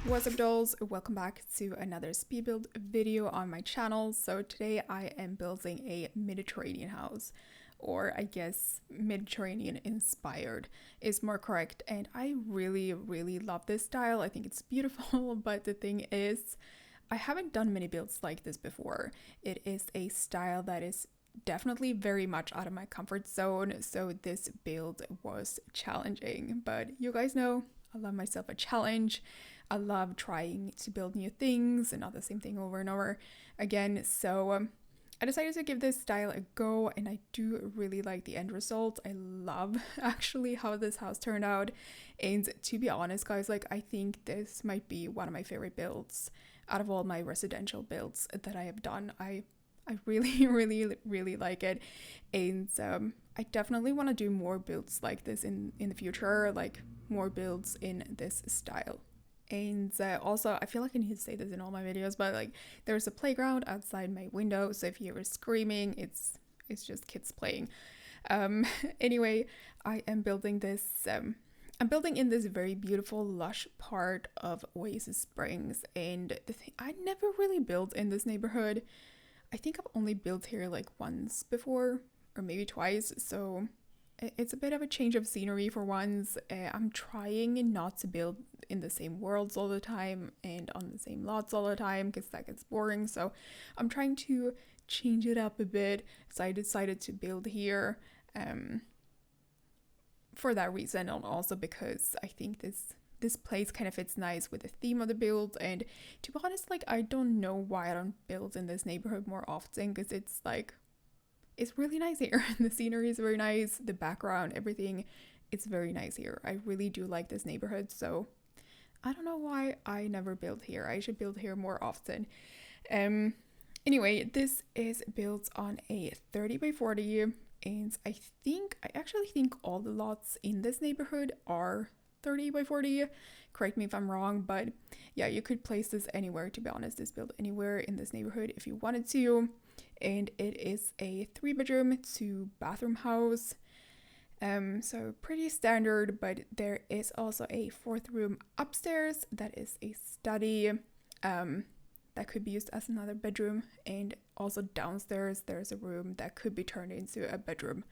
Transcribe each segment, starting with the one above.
What's up dolls, welcome back to another speed build video on my channel. So today I am building a Mediterranean house, or I guess Mediterranean inspired is more correct, and I really love this style. I think it's beautiful, but the thing is I haven't done many builds like this before. It is a style that is definitely very much out of my comfort zone, so this build was challenging, but you guys know I love myself a challenge. I love trying to build new things and not the same thing over and over again. So I decided to give this style a go, and I do really like the end result. I love actually how this house turned out. And to be honest, guys, like I think this might be one of my favorite builds out of all my residential builds that I have done. I really really like it, and I definitely want to do more builds like this in the future, like more builds in this style. And also, I feel like I need to say this in all my videos, but like there's a playground outside my window, so if you were screaming, it's just kids playing. Anyway, I am building this. I'm building in this very beautiful, lush part of Oasis Springs, and the thing, I never really built in this neighborhood. I think I've only built here like once before, or maybe twice, so it's a bit of a change of scenery for once. I'm trying not to build in the same worlds all the time and on the same lots all the time, because that gets boring, so I'm trying to change it up a bit. So I decided to build here for that reason, and also because I think this place kind of fits nice with the theme of the build. And to be honest, like I don't know why I don't build in this neighborhood more often, because it's like it's really nice here. The scenery is very nice, the background, everything, it's very nice here. I really do like this neighborhood, so I don't know why I never build here. I should build here more often. Anyway, this is built on a 30 by 40, and I actually think all the lots in this neighborhood are 30 by 40. Correct me if I'm wrong, but yeah, you could place this anywhere, to be honest. This build anywhere in this neighborhood if you wanted to. And it is a 3-bedroom, 2-bathroom house. So pretty standard, but there is also a 4th room upstairs that is a study that could be used as another bedroom, and also downstairs there's a room that could be turned into a bedroom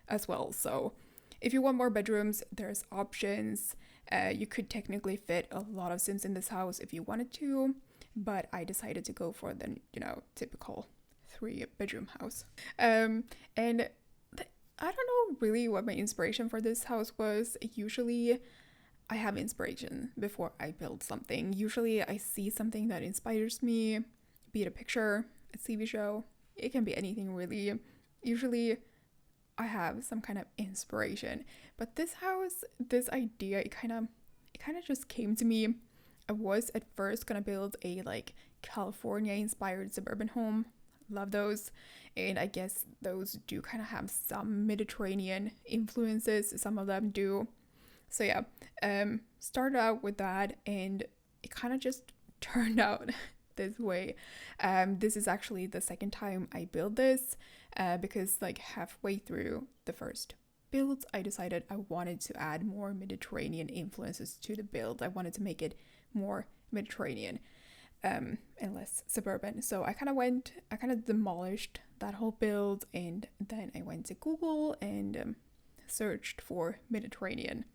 as well. So if you want more bedrooms, there's options. You could technically fit a lot of Sims in this house if you wanted to, but I decided to go for the, typical 3-bedroom house. And I don't know really what my inspiration for this house was. Usually I have inspiration before I build something. Usually I see something that inspires me, be it a picture, a TV show, it can be anything really. Usually I have some kind of inspiration, but this house, this idea, it kind of just came to me. I was at first gonna build a like California inspired suburban home. Love those, and I guess those do kind of have some Mediterranean influences, some of them do. So yeah, started out with that, and it kind of just turned out this way. This is actually the second time I build this, because like halfway through the first build I decided I wanted to add more Mediterranean influences to the build. I wanted to make it more Mediterranean and less suburban. So I kind of demolished that whole build, and then I went to Google and searched for Mediterranean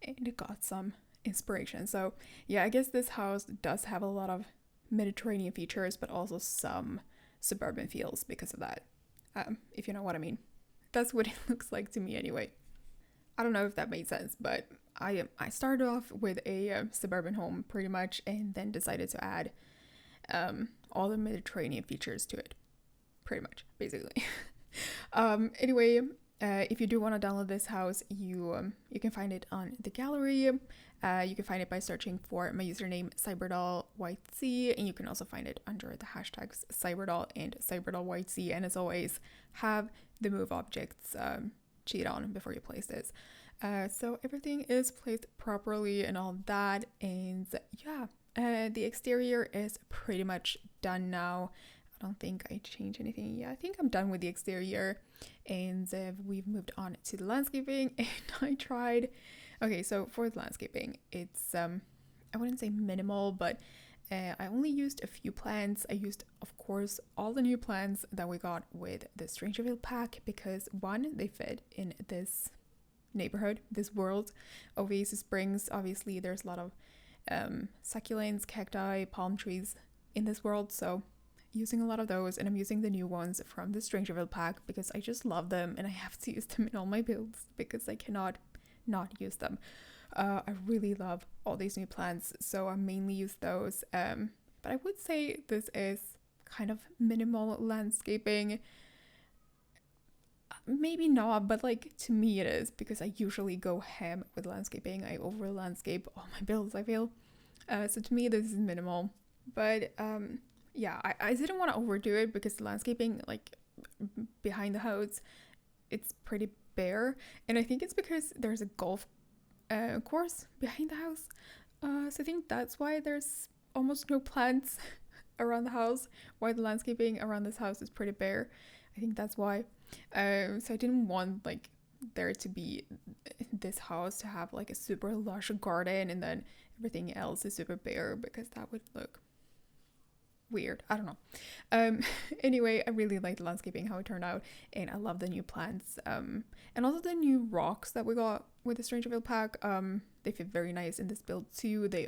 and got some inspiration. So yeah, I guess this house does have a lot of Mediterranean features, but also some suburban feels because of that, if you know what I mean. That's what it looks like to me anyway. I don't know if that made sense, but I started off with a suburban home pretty much, and then decided to add all the Mediterranean features to it, pretty much, basically. Anyway, if you do want to download this house, you can find it on the gallery. You can find it by searching for my username CyberdollYT, and you can also find it under the hashtags Cyberdoll and CyberdollYT. And as always, have the move objects cheat on before you place this. So everything is placed properly and all that, and yeah, the exterior is pretty much done now. I don't think I changed anything. Yeah, I think I'm done with the exterior, and we've moved on to the landscaping. And I tried. Okay, so for the landscaping, it's I wouldn't say minimal, but I only used a few plants. I used, of course, all the new plants that we got with the Strangerville pack because one, they fit in this neighborhood, this world of Oasis Springs. Obviously, there's a lot of succulents, cacti, palm trees in this world, so using a lot of those, and I'm using the new ones from the Strangerville pack because I just love them and I have to use them in all my builds because I cannot not use them. I really love all these new plants, so I mainly use those. But I would say this is kind of minimal landscaping. Maybe not, but like to me it is because I usually go ham with landscaping. I over landscape all my builds, I feel. So to me this is minimal. But yeah, I didn't want to overdo it because the landscaping like behind the house, it's pretty bare. And I think it's because there's a golf course behind the house. So I think that's why there's almost no plants around the house, why the landscaping around this house is pretty bare. I think that's why. So I didn't want like there to be this house to have like a super lush garden and then everything else is super bare because that would look weird. I don't know. Anyway, I really like the landscaping, how it turned out, and I love the new plants. And also the new rocks that we got with the Strangerville pack. They fit very nice in this build too. They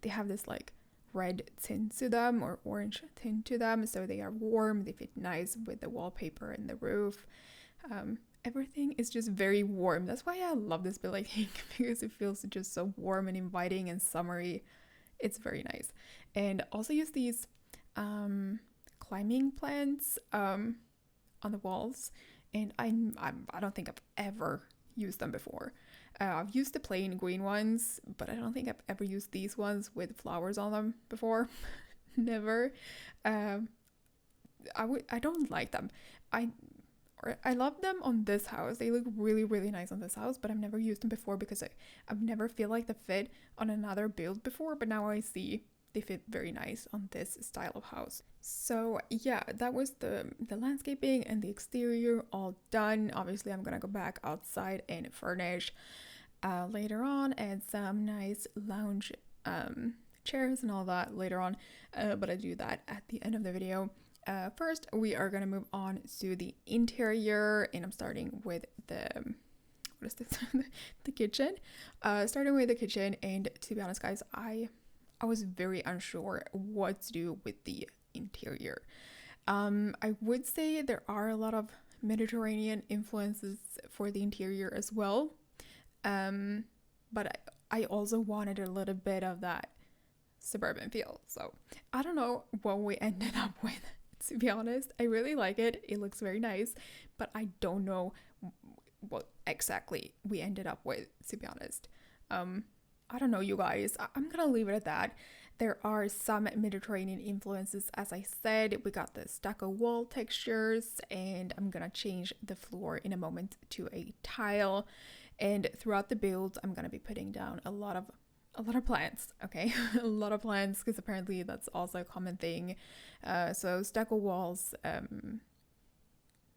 have this like red tint to them or orange tint to them, so they are warm. They fit nice with the wallpaper and the roof. Everything is just very warm. That's why I love this build, I think, because it feels just so warm and inviting and summery. It's very nice. And also use these climbing plants on the walls, and I don't think I've ever used them before. I've used the plain green ones, but I don't think I've ever used these ones with flowers on them before. Never. I don't like them. I love them on this house. They look really, really nice on this house, but I've never used them before because I've never feel like they fit on another build before, but now I see they fit very nice on this style of house. So yeah, that was the landscaping and the exterior all done. Obviously, I'm gonna go back outside and furnish later on, and some nice lounge chairs and all that later on, but I do that at the end of the video. First, we are gonna move on to the interior, and I'm starting with the the kitchen. Starting with the kitchen, and to be honest, guys, I was very unsure what to do with the interior. I would say there are a lot of Mediterranean influences for the interior as well, but I also wanted a little bit of that suburban feel. So I don't know what we ended up with, to be honest. I really like it. It looks very nice, but I don't know what exactly we ended up with, to be honest. I don't know, you guys. I'm gonna leave it at that. There are some Mediterranean influences, as I said. We got the stucco wall textures, and I'm gonna change the floor in a moment to a tile. And throughout the build, I'm gonna be putting down a lot of plants, okay? A lot of plants, because apparently that's also a common thing. So stucco walls,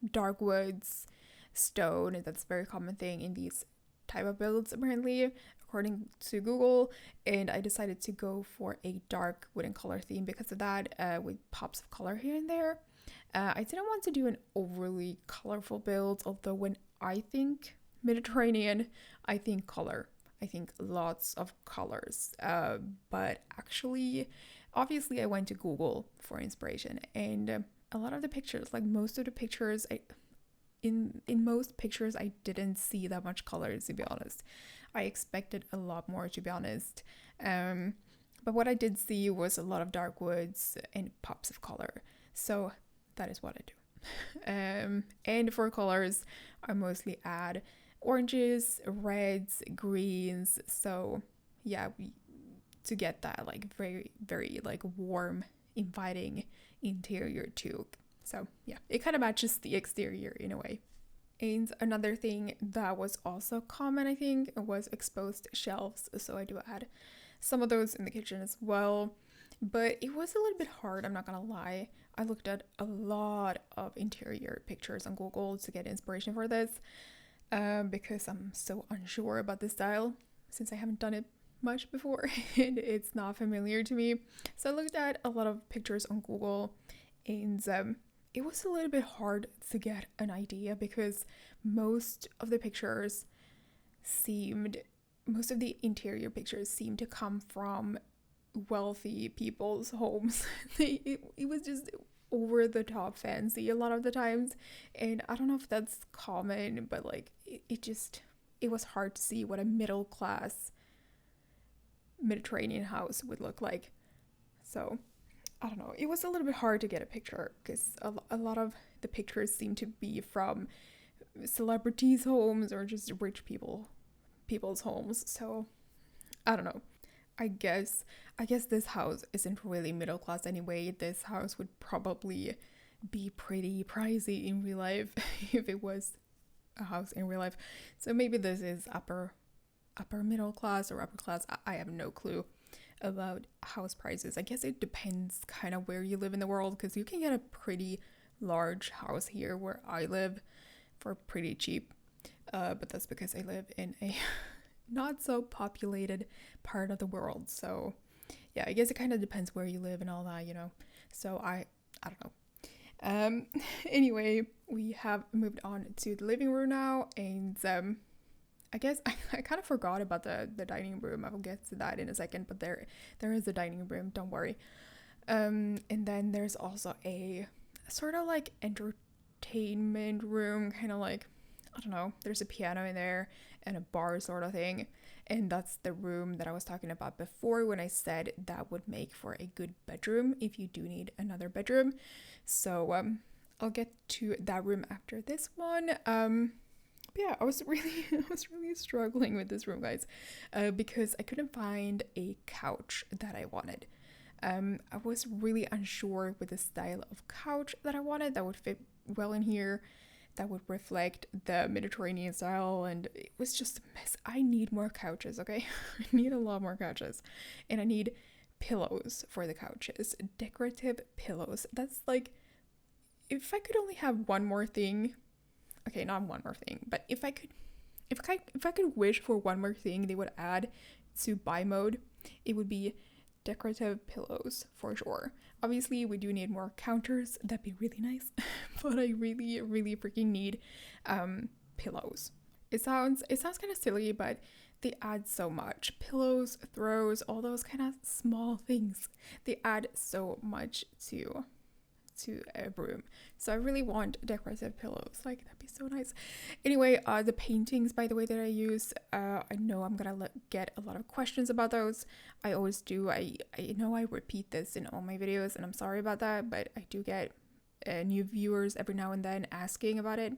dark woods, stone, that's a very common thing in these type of builds apparently, according to Google. And I decided to go for a dark wooden color theme because of that, with pops of color here and there. I didn't want to do an overly colorful build, although when I think Mediterranean, I think color. I think lots of colors, but actually, obviously I went to Google for inspiration, and a lot of the pictures, like most of the pictures, in most pictures I didn't see that much color, to be honest. I expected a lot more, to be honest, but what I did see was a lot of dark woods and pops of color, so that is what I do. And for colors, I mostly add oranges, reds, greens, so yeah, to get that like very, very like warm, inviting interior too. So yeah, it kind of matches the exterior in a way. And another thing that was also common, I think, was exposed shelves, so I do add some of those in the kitchen as well, but it was a little bit hard, I'm not gonna lie. I looked at a lot of interior pictures on Google to get inspiration for this, because I'm so unsure about the style since I haven't done it much before and it's not familiar to me. So I looked at a lot of pictures on Google, and it was a little bit hard to get an idea because most of the interior pictures seemed to come from wealthy people's homes. It was just over the top fancy a lot of the times, and I don't know if that's common, but like it was hard to see what a middle class Mediterranean house would look like. So I don't know, it was a little bit hard to get a picture because a lot of the pictures seem to be from celebrities' homes or just rich people's homes. So I don't know. I guess this house isn't really middle class anyway. This house would probably be pretty pricey in real life if it was a house in real life. So maybe this is upper middle class or upper class. I have no clue about house prices. I guess it depends kind of where you live in the world, because you can get a pretty large house here where I live for pretty cheap. But that's because I live in a not so populated part of the world. So yeah, I guess it kind of depends where you live and all that, So I don't know. Anyway, we have moved on to the living room now, and I guess I kind of forgot about the dining room. I will get to that in a second, but there is a dining room, don't worry. And then there's also a sort of like entertainment room, kind of like, I don't know, there's a piano in there and a bar sort of thing. And that's the room that I was talking about before when I said that would make for a good bedroom if you do need another bedroom. So I'll get to that room after this one. But yeah, I was really struggling with this room, guys, because I couldn't find a couch that I wanted. I was really unsure with the style of couch that I wanted that would fit well in here, that would reflect the Mediterranean style, and it was just a mess. I need more couches, okay? I need a lot more couches, and I need pillows for the couches, decorative pillows. That's like, if I could only have one more thing, okay, not one more thing, but if I could wish for one more thing they would add to buy mode, it would be decorative pillows for sure. Obviously, we do need more counters. That'd be really nice, but I really, really freaking need pillows. It sounds kind of silly, but they add so much. Pillows, throws, all those kind of small things, they add so much to a room. So I really want decorative pillows. Like, that'd be so nice. Anyway, the paintings, by the way, that I use, I know I'm gonna get a lot of questions about those. I always do. I know I repeat this in all my videos, and I'm sorry about that, but I do get new viewers every now and then asking about it.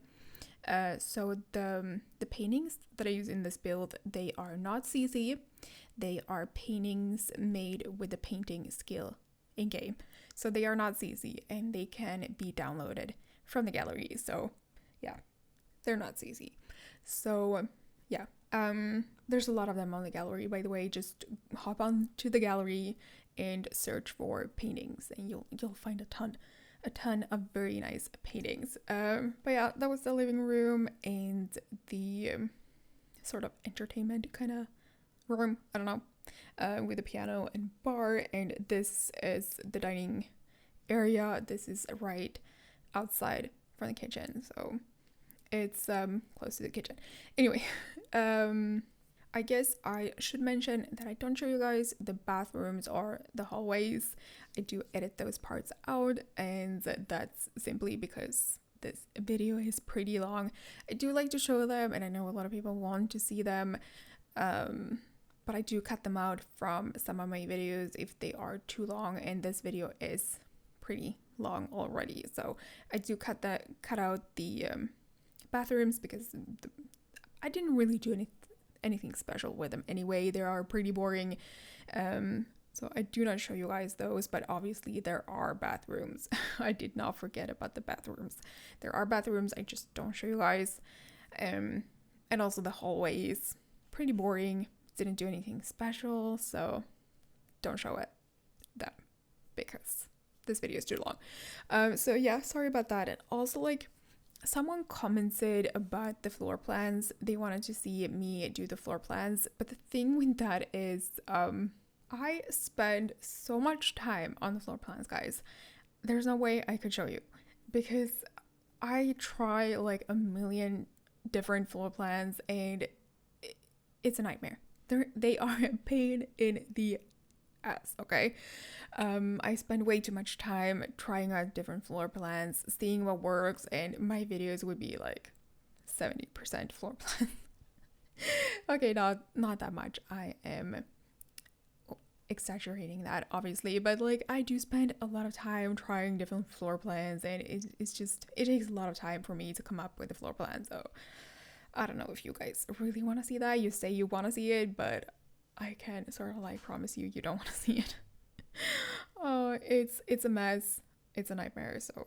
So the paintings that I use in this build, they are not CC. They are paintings made with the painting skill in game. So they are not CC, and they can be downloaded from the gallery. So yeah, they're not CC. So yeah, there's a lot of them on the gallery, by the way. Just hop on to the gallery and search for paintings, and you'll find a ton of very nice paintings. But yeah, that was the living room and the sort of entertainment kind of room. I don't know. With a piano and bar, and this is the dining area. This is right outside from the kitchen, so it's close to the kitchen. Anyway, I guess I should mention that I don't show you guys the bathrooms or the hallways. I do edit those parts out, and that's simply because this video is pretty long. I do like to show them, and I know a lot of people want to see them, but I do cut them out from some of my videos if they are too long, and this video is pretty long already. So I do cut out the bathrooms because I didn't really do anything special with them anyway. They are pretty boring. So I do not show you guys those, but obviously there are bathrooms. I did not forget about the bathrooms. There are bathrooms, I just don't show you guys. And also the hallways, pretty boring. Didn't do anything special, so don't show it that because this video is too long. So yeah, sorry about that. And also, like, someone commented about the floor plans. They wanted to see me do the floor plans, but the thing with that is I spend so much time on the floor plans, guys. There's no way I could show you because I try like a million different floor plans and it's a nightmare. They are a pain in the ass, okay? I spend way too much time trying out different floor plans, seeing what works, and my videos would be like 70% floor plans. Okay, not that much. I am exaggerating that, obviously, but like I do spend a lot of time trying different floor plans, and it's just, it takes a lot of time for me to come up with a floor plan. So I don't know if you guys really want to see that. You say you want to see it, but I can sort of like promise you don't want to see it. Oh, it's a mess. It's a nightmare. So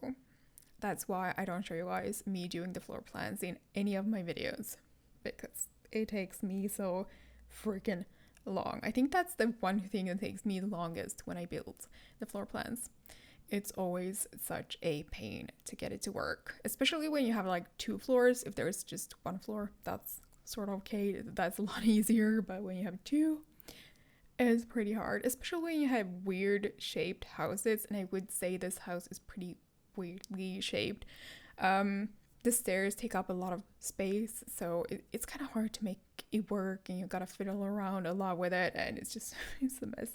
that's why I don't show you guys me doing the floor plans in any of my videos, because it takes me so freaking long. I think that's the one thing that takes me the longest when I build the floor plans. It's always such a pain to get it to work, especially when you have like 2 floors. If there's just 1 floor, that's sort of okay. That's a lot easier, but when you have 2, it's pretty hard, especially when you have weird shaped houses. And I would say this house is pretty weirdly shaped. The stairs take up a lot of space, so it's kind of hard to make it work, and you gotta fiddle around a lot with it, and it's just it's a mess.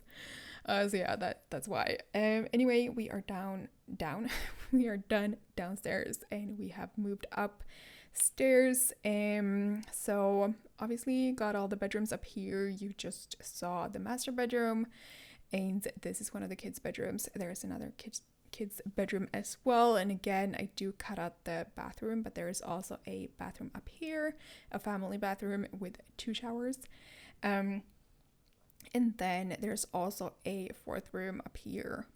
So yeah, that's why. Anyway, we are down. We are done downstairs, and we have moved upstairs. So obviously got all the bedrooms up here. You just saw the master bedroom, and this is one of the kids' bedrooms. There's another kids bedroom as well, and again I do cut out the bathroom, but there is also a bathroom up here, a family bathroom with 2 showers, and then there's also a 4th room up here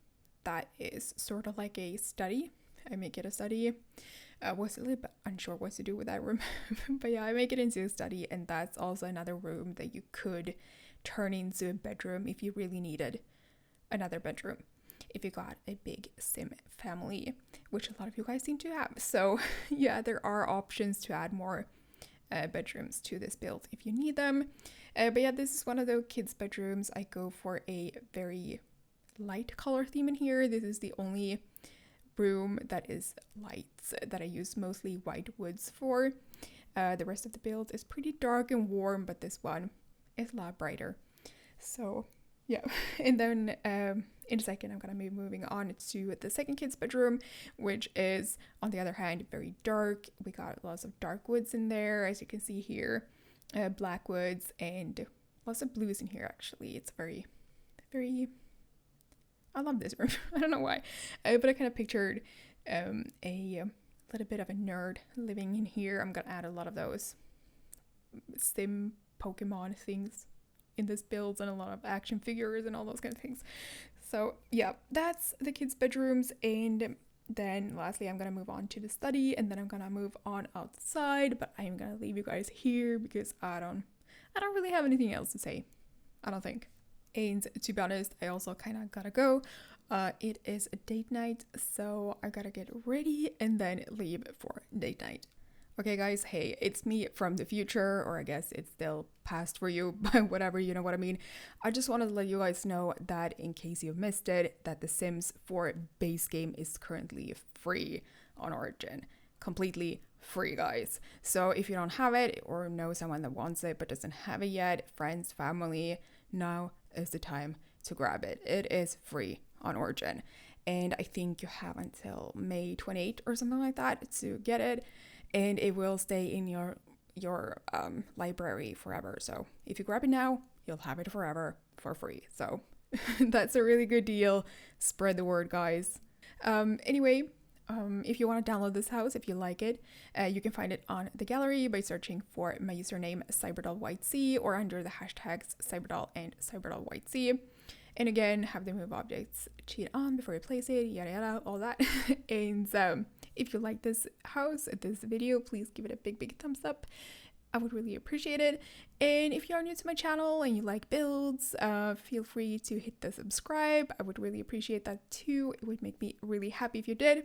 that is sort of like a study. I make it a study. Was a little bit unsure what to do with that room, but yeah, I make it into a study, and that's also another room that you could turn into a bedroom if you really needed another bedroom, if you got a big sim family, which a lot of you guys seem to have. So yeah, there are options to add more bedrooms to this build if you need them. But yeah, this is one of the kids' bedrooms. I go for a very light color theme in here. This is the only room that is lights that I use mostly white woods for. The rest of the build is pretty dark and warm, but this one is a lot brighter. So yeah, and then in a second I'm gonna be moving on to the second kid's bedroom, which is on the other hand very dark. We got lots of dark woods in there, as you can see here, black woods, and lots of blues in here. Actually, it's very I love this room. I don't know why, but I kind of pictured a little bit of a nerd living in here. I'm gonna add a lot of those sim Pokemon things in this build, and a lot of action figures and all those kind of things. So yeah, that's the kids' bedrooms. And then lastly, I'm gonna move on to the study, and then I'm gonna move on outside, but I'm gonna leave you guys here because I don't really have anything else to say, I don't think. And to be honest, I also kind of gotta go. It is a date night, so I gotta get ready and then leave for date night. Okay guys, hey, it's me from the future, or I guess it's still past for you, but whatever, you know what I mean. I just wanted to let you guys know that in case you've missed it, that the Sims 4 base game is currently free on Origin. Completely free, guys. So if you don't have it, or know someone that wants it but doesn't have it yet, friends, family, now is the time to grab it. It is free on Origin, and I think you have until May 28th or something like that to get it. And it will stay in your library forever. So if you grab it now, you'll have it forever for free. So that's a really good deal. Spread the word, guys. Anyway, if you want to download this house, if you like it, you can find it on the gallery by searching for my username CyberdollYT, or under the hashtags Cyberdoll and CyberdollYT. And again, have the move objects cheat on before you place it, yada yada, all that. And if you like this house, this video, please give it a big thumbs up. I would really appreciate it. And if you are new to my channel and you like builds, feel free to hit the subscribe. I would really appreciate that too. It would make me really happy if you did.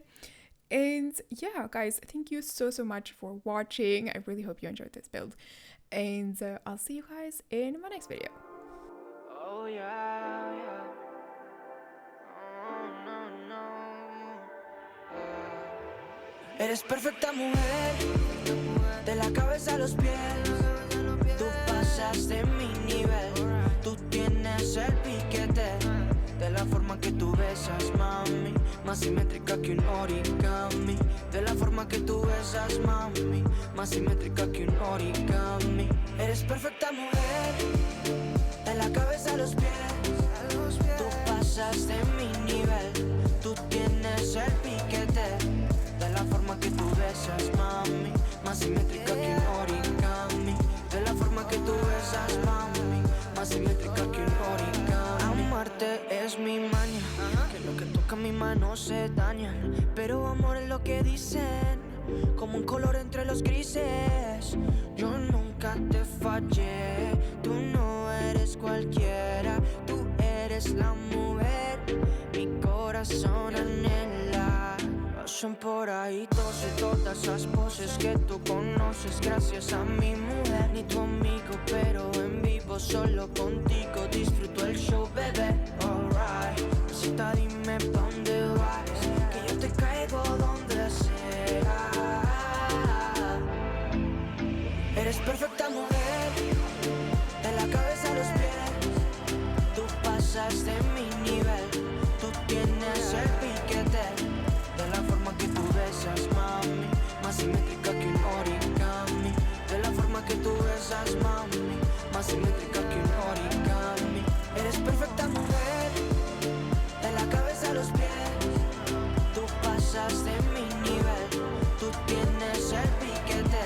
And yeah, guys, thank you so much for watching. I really hope you enjoyed this build, and I'll see you guys in my next video. Oh yeah, yeah. Oh, no, no. Eres perfecta mujer, de la cabeza a los pies. Tú pasas de mi nivel, tú tienes el piquete. De la forma que tú besas, mami, más simétrica que un origami. De la forma que tú besas, mami, más simétrica que un origami. Eres perfecta mujer, de la cabeza a los pies. Tú pasas de mi nivel, tú tienes el piquete. De la forma que tú besas, mami, más simétrica que un origami. De la forma que tú besas, mami, más simétrica que un origami. Amarte es mi maña, que lo que toca mi mano se daña. Pero amor es lo que dicen, como un color entre los grises. Yo nunca te fallé, tú no eres cualquiera. Tú eres la mujer, mi corazón anhela. Pasan por ahí todas esas poses que tú conoces gracias a mi mujer. Ni tu amigo, pero en vivo solo contigo disfruto el show, bebé. Alright, cita, dime pa' dónde vas, que yo te caigo donde sea. Eres perfecta mujer, de la cabeza a los pies. Tú pasas de mi nivel, tú tienes el piquete. De la forma que tú besas, mami, más simétrica que un origami. De la forma que tú besas, mami, más simétrica que un origami. Eres perfecta mujer, de la cabeza a los pies. Tú pasas de mi nivel, tú tienes el piquete.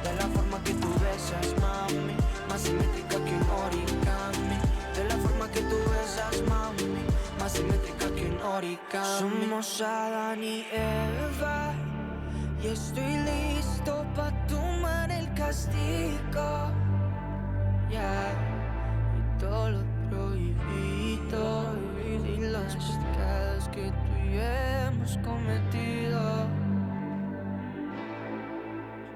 De la forma que tú besas, mami, más simétrica que un origami. De la forma que tú besas, mami, más simétrica que un origami. Somos Adán y Eva, y estoy listo pa' tomar el castigo. Yeah, y todo lo prohibido y los pecados que tú y yo hemos cometido.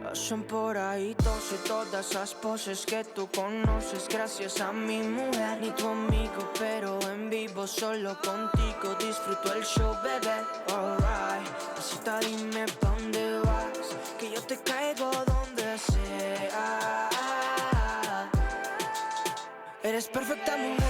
Pasan por ahí todas esas poses que tú conoces gracias a mi mujer. Ni tu amigo, pero en vivo solo contigo disfruto el show, bebé. Alright, cita, dime pa' dónde vas, que yo te caigo donde sea. Eres perfecta mujer,